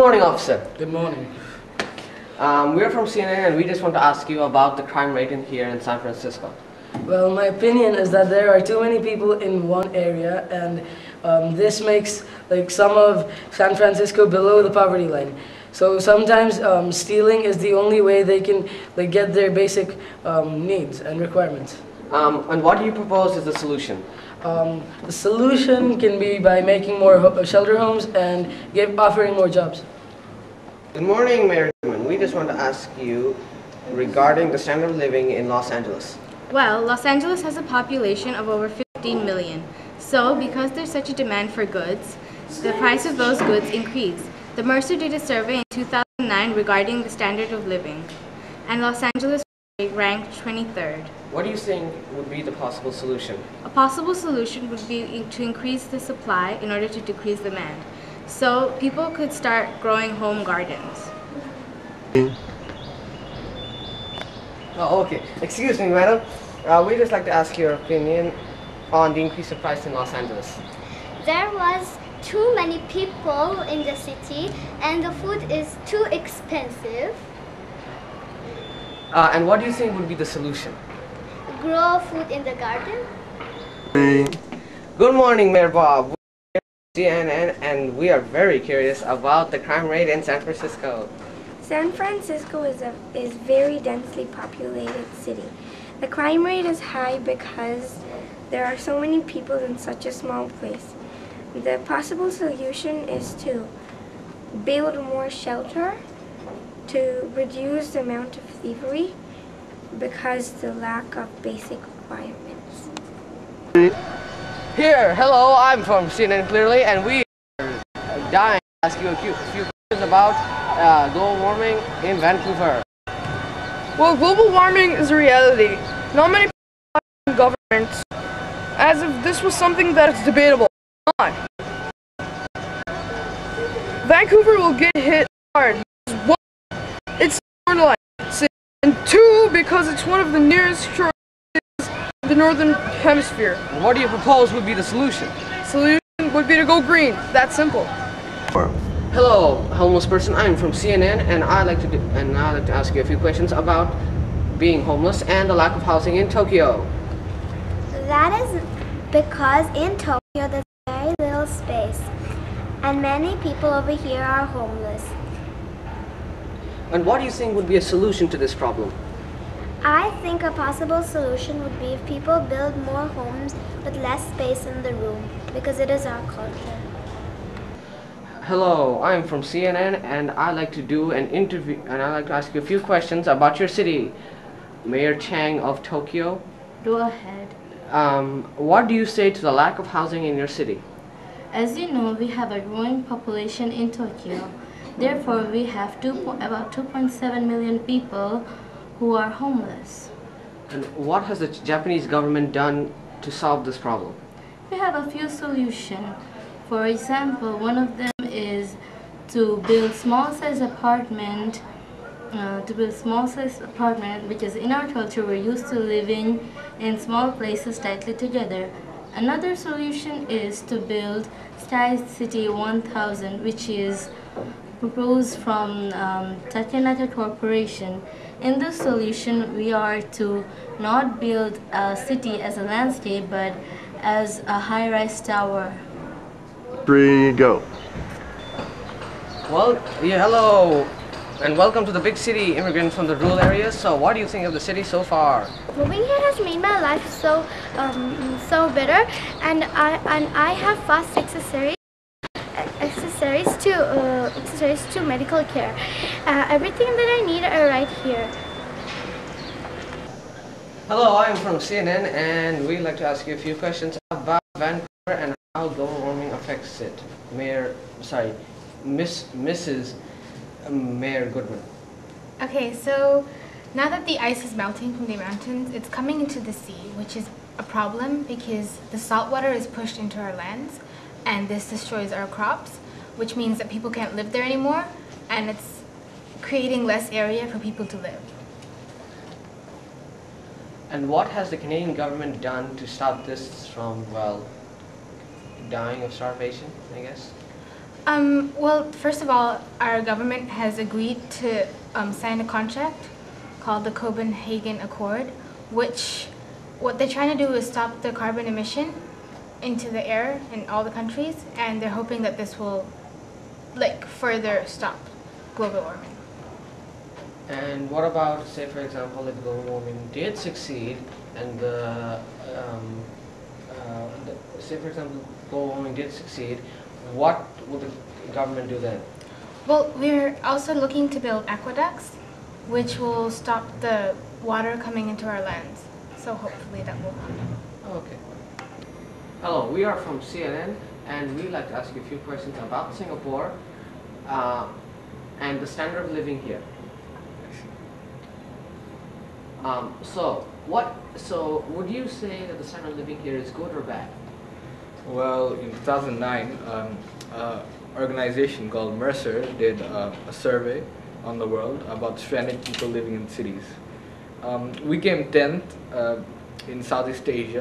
morning, officer. Good morning. We're from CNN and we just want to ask you about the crime rate in here in San Francisco. Well, my opinion is that there are too many people in one area, and this makes some of San Francisco below the poverty line. So sometimes stealing is the only way they can get their basic needs and requirements. And what do you propose is the solution? The solution can be by making more shelter homes and offering more jobs. Good morning, Mayor Goodman. We just want to ask you regarding the standard of living in Los Angeles. Well, Los Angeles has a population of over 15 million. So, because there's such a demand for goods, the price of those goods increased. The Mercer did a survey in 2009 regarding the standard of living, and Los Angeles ranked 23rd. What do you think would be the possible solution? A possible solution would be to increase the supply in order to decrease demand. So, people could start growing home gardens. Oh, okay. Excuse me, madam. We'd just like to ask your opinion on the increase of price in Los Angeles. There was too many people in the city and the food is too expensive. And what do you think would be the solution? Grow food in the garden. Good morning, Mayor Bob. We're CNN and we are very curious about the crime rate in San Francisco. San Francisco is a very densely populated city. The crime rate is high because there are so many people in such a small place. The possible solution is to build more shelter, to reduce the amount of thievery because the lack of basic requirements. Here, hello, I'm from CNN Clearly and we are dying to ask you a few questions about global warming in Vancouver. Well, global warming is a reality. Not many people in government, as if this was something that is debatable. Not. Vancouver will get hit hard. One, it's northern city, and two, because it's one of the nearest shore cities in the northern hemisphere. What do you propose would be the solution? Solution would be to go green. That simple. Hello, homeless person. I'm from CNN, and I'd like to ask you a few questions about being homeless and the lack of housing in Tokyo. That is because in Tokyo there's very little space and many people over here are homeless. And what do you think would be a solution to this problem? I think a possible solution would be if people build more homes with less space in the room because it is our culture. Hello, I'm from CNN and I'd like to do an interview and I'd like to ask you a few questions about your city. Mayor Chang of Tokyo. Go ahead. What do you say to the lack of housing in your city? As you know, we have a growing population in Tokyo. Therefore, we have about 2.7 million people who are homeless. And what has the Japanese government done to solve this problem? We have a few solutions. For example, one of them is to build small-size apartment. Because in our culture we're used to living in small places tightly together. Another solution is to build Sky City 1000, which is proposed from Takenaka Corporation. In this solution, we are to not build a city as a landscape, but as a high-rise tower. 3, go. Well, yeah, hello, and welcome to the big city, immigrants from the rural areas. So what do you think of the city so far? Moving here has made my life so better, and I have fast accessories to medical care. Everything that I need are right here. Hello, I'm from CNN and we'd like to ask you a few questions about Vancouver and how global warming affects it. Mrs. Mayor Goodman. Okay, so now that the ice is melting from the mountains, it's coming into the sea, which is a problem because the salt water is pushed into our lands and this destroys our crops, which means that people can't live there anymore and it's creating less area for people to live. And what has the Canadian government done to stop this from, well, dying of starvation, I guess? Well, first of all, our government has agreed to sign a contract called the Copenhagen Accord, which what they're trying to do is stop the carbon emission into the air in all the countries, and they're hoping that this will further stop global warming. And what about, say for example, if global warming did succeed and say for example global warming did succeed, what would the government do then? Well, we're also looking to build aqueducts, which will stop the water coming into our lands. So hopefully that will happen. Okay. Hello, we are from CNN, and we'd like to ask you a few questions about Singapore and the standard of living here. So would you say that the standard of living here is good or bad? Well, in 2009, an organization called Mercer did a survey on the world about stranded people living in cities. We came 10th in Southeast Asia.